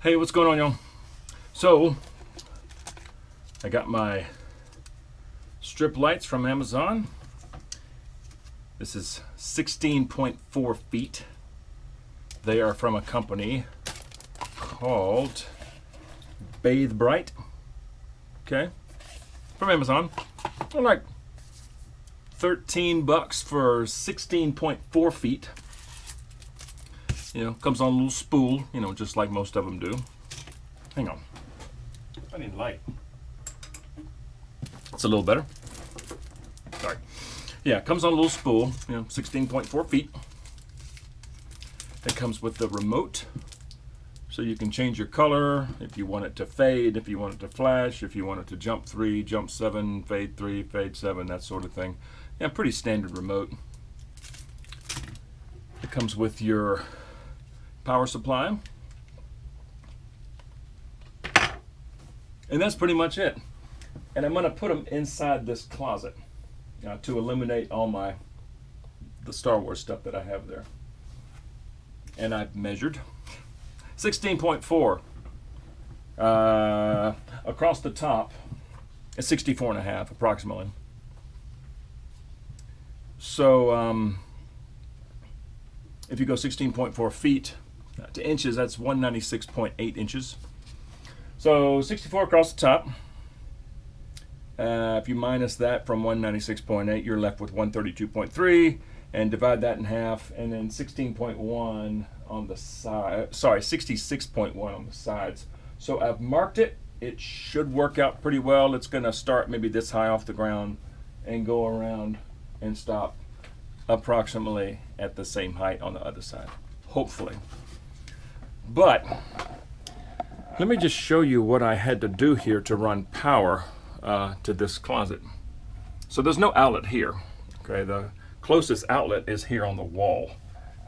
Hey, what's going on, y'all? So, I got my strip lights from Amazon. This is 16.4 feet. They are from a company called Bathebright. Okay, from Amazon. They're like $13 for 16.4 feet. You know, comes on a little spool, you know, just like most of them do. Hang on. I need light. It's a little better. Sorry. Yeah, it comes on a little spool, you know, 16.4 feet. It comes with the remote, so you can change your color if you want it to fade, if you want it to flash, if you want it to jump 3, jump 7, fade 3, fade 7, that sort of thing. Yeah, pretty standard remote. It comes with your power supply. And that's pretty much it. And I'm going to put them inside this closet to eliminate all the Star Wars stuff that I have there. And I've measured 16.4 across the top is 64.5 approximately. So if you go 16.4 feet to inches, that's 196.8 inches. So 64 across the top. If you minus that from 196.8, you're left with 132.3, and divide that in half, and then 16.1 on the side. Sorry, 66.1 on the sides. So I've marked it. It should work out pretty well. It's going to start maybe this high off the ground and go around and stop approximately at the same height on the other side, hopefully. But let me just show you what I had to do here to run power to this closet. So there's no outlet here. Okay, the closest outlet is here on the wall,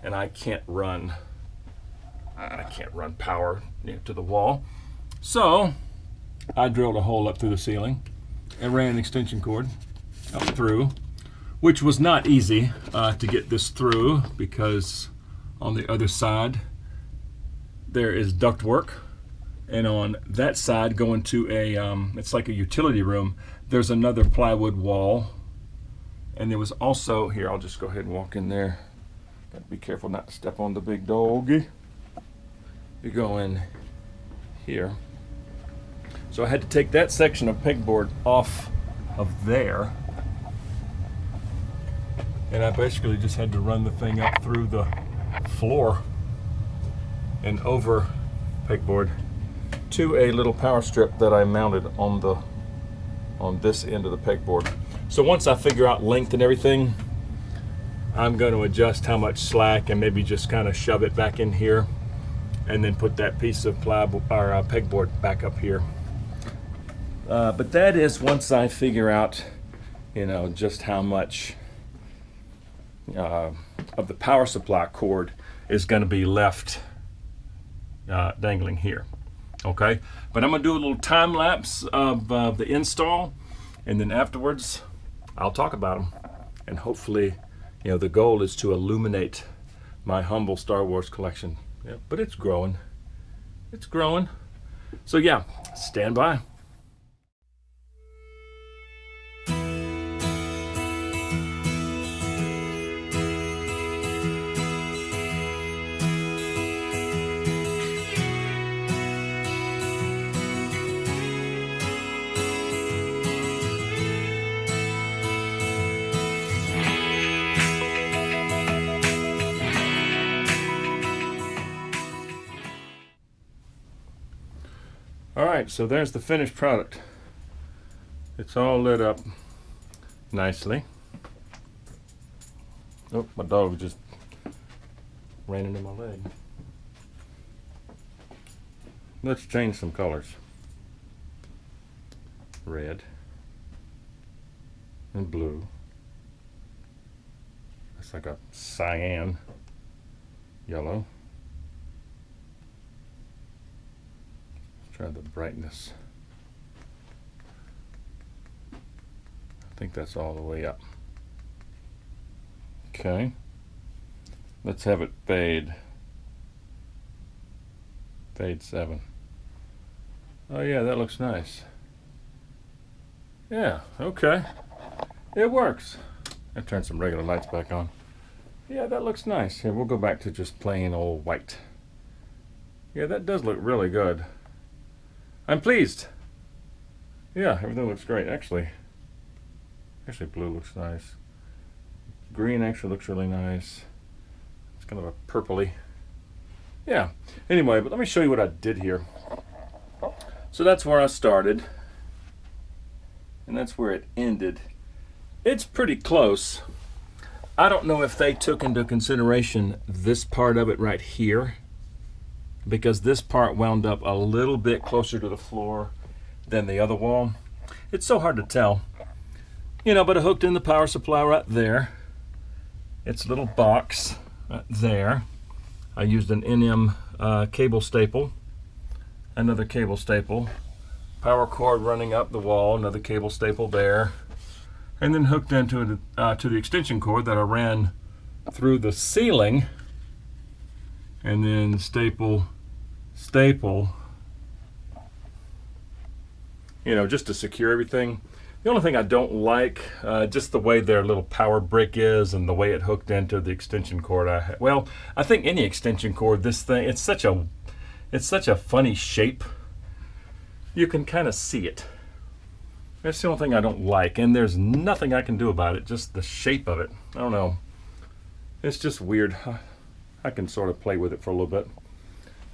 and I can't run power to the wall. So I drilled a hole up through the ceiling and ran an extension cord up through, which was not easy to get this through, because on the other side there is ductwork, and on that side going to a it's like a utility room, there's another plywood wall. And there was also, here, I'll just go ahead and walk in there. Gotta be careful not to step on the big doggy. You go in here. So I had to take that section of pegboard off of there, and I basically just had to run the thing up through the floor and over pegboard to a little power strip that I mounted on this end of the pegboard. So once I figure out length and everything, I'm going to adjust how much slack and maybe just kind of shove it back in here, and then put that piece of plywood or pegboard back up here. But that is once I figure out, you know, just how much of the power supply cord is going to be left dangling here. Okay, but I'm going to do a little time lapse of the install, and then afterwards I'll talk about them. And hopefully, you know, the goal is to illuminate my humble Star Wars collection. Yeah, but it's growing. It's growing. So yeah, stand by. Alright, so there's the finished product. It's all lit up nicely. Oh, my dog just ran into my leg. Let's change some colors. Red and blue. It's like a cyan yellow. Try the brightness. I think that's all the way up. Okay. Let's have it fade. Fade 7. Oh yeah, that looks nice. Yeah, okay. It works. I turned some regular lights back on. Yeah, that looks nice. Yeah, we'll go back to just plain old white. Yeah, that does look really good. I'm pleased. Yeah, everything looks great. Actually, blue looks nice. Green actually looks really nice. It's kind of a purpley. Yeah. Anyway, but let me show you what I did here. So that's where I started. And that's where it ended. It's pretty close. I don't know if they took into consideration this part of it right here, because this part wound up a little bit closer to the floor than the other wall. It's so hard to tell. You know, but I hooked in the power supply right there. It's a little box right there. I used an NM cable staple, another cable staple, power cord running up the wall, another cable staple there, and then hooked into to the extension cord that I ran through the ceiling, and then staple, you know, just to secure everything. The only thing I don't like, just the way their little power brick is and the way it hooked into the extension cord. Well, I think any extension cord, this thing, it's such a funny shape. You can kind of see it. That's the only thing I don't like, and there's nothing I can do about it, just the shape of it. I don't know. It's just weird. I can sort of play with it for a little bit.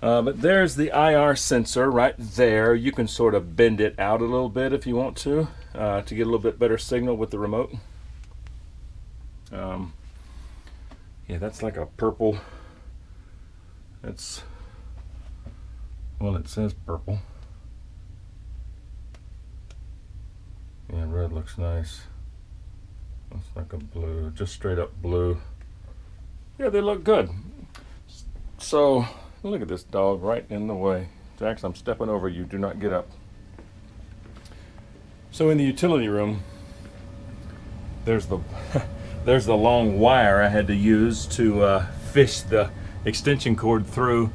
But there's the IR sensor right there. You can sort of bend it out a little bit if you want to get a little bit better signal with the remote. Yeah, that's like a purple. It's, well, it says purple. Yeah, red looks nice. Looks like a blue, just straight up blue. Yeah, they look good. So, look at this dog right in the way. Jax, I'm stepping over you. Do not get up. So in the utility room, there's the there's the long wire I had to use to fish the extension cord through.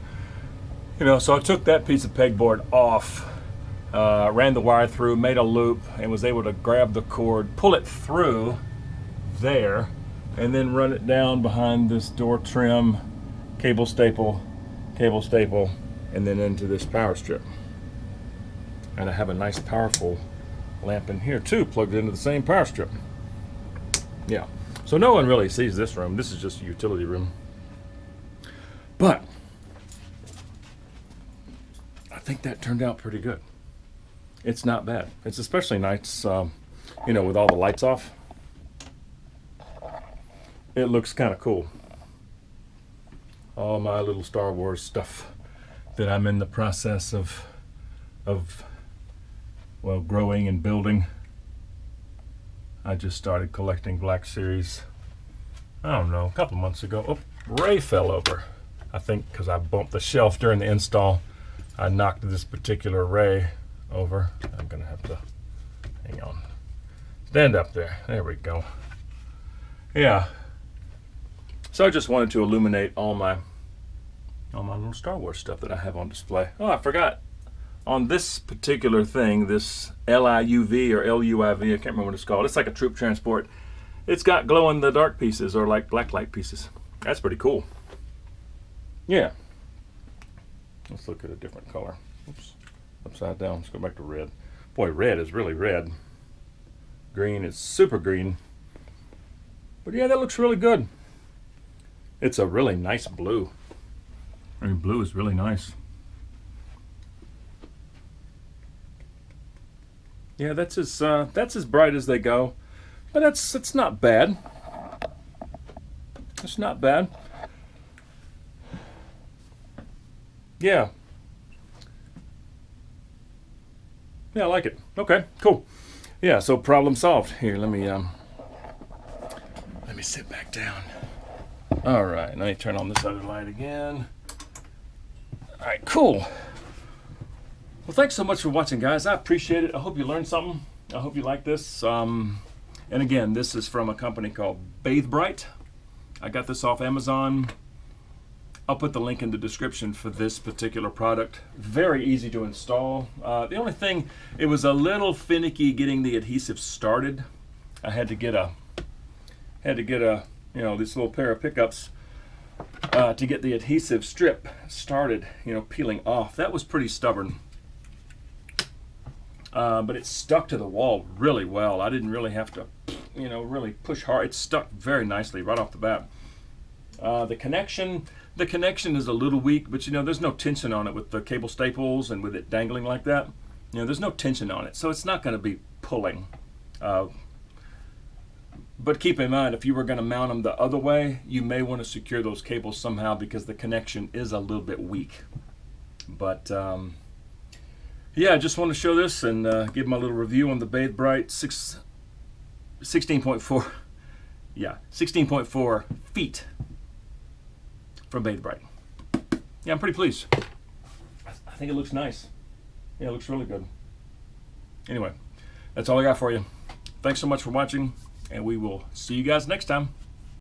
You know, so I took that piece of pegboard off, ran the wire through, made a loop, and was able to grab the cord, pull it through there, and then run it down behind this door trim, cable staple, and then into this power strip. And I have a nice powerful lamp in here too, plugged into the same power strip. Yeah, so no one really sees this room. This is just a utility room. But I think that turned out pretty good. It's not bad. It's especially nice, you know, with all the lights off. It looks kind of cool. All my little Star Wars stuff that I'm in the process of well, growing and building. I just started collecting Black Series, I don't know, a couple months ago. Oh, Ray fell over. I think because I bumped the shelf during the install. I knocked this particular Ray over. I'm gonna have to, hang on. Stand up there, there we go. Yeah. So I just wanted to illuminate all my little Star Wars stuff that I have on display. Oh, I forgot. On this particular thing, this LIUV or LUIV, I can't remember what it's called. It's like a troop transport. It's got glow-in-the-dark pieces, or like blacklight pieces. That's pretty cool. Yeah. Let's look at a different color. Oops. Upside down. Let's go back to red. Boy, red is really red. Green is super green. But yeah, that looks really good. It's a really nice blue. I mean, blue is really nice. Yeah, that's as bright as they go, but it's not bad. It's not bad. Yeah. Yeah, I like it. Okay, cool. Yeah, so problem solved. Here, let me sit back down. All right, let me turn on this other light again. All right, cool. Well, thanks so much for watching, guys. I appreciate it. I hope you learned something. I hope you like this. And again, this is from a company called Bathebright. I got this off Amazon. I'll put the link in the description for this particular product. Very easy to install. The only thing, it was a little finicky getting the adhesive started. I had to get a this little pair of pickups to get the adhesive strip started, peeling off. That was pretty stubborn. But it stuck to the wall really well. I didn't really have to, really push hard. It stuck very nicely right off the bat. The connection is a little weak, but there's no tension on it with the cable staples and with it dangling like that. There's no tension on it, so it's not going to be pulling. But keep in mind, if you were going to mount them the other way, you may want to secure those cables somehow because the connection is a little bit weak. But yeah, I just want to show this and give my little review on the Bathebright 16.4. Yeah, 16.4 feet from Bathebright. Yeah, I'm pretty pleased. I think it looks nice. Yeah, it looks really good. Anyway, that's all I got for you. Thanks so much for watching, and we will see you guys next time.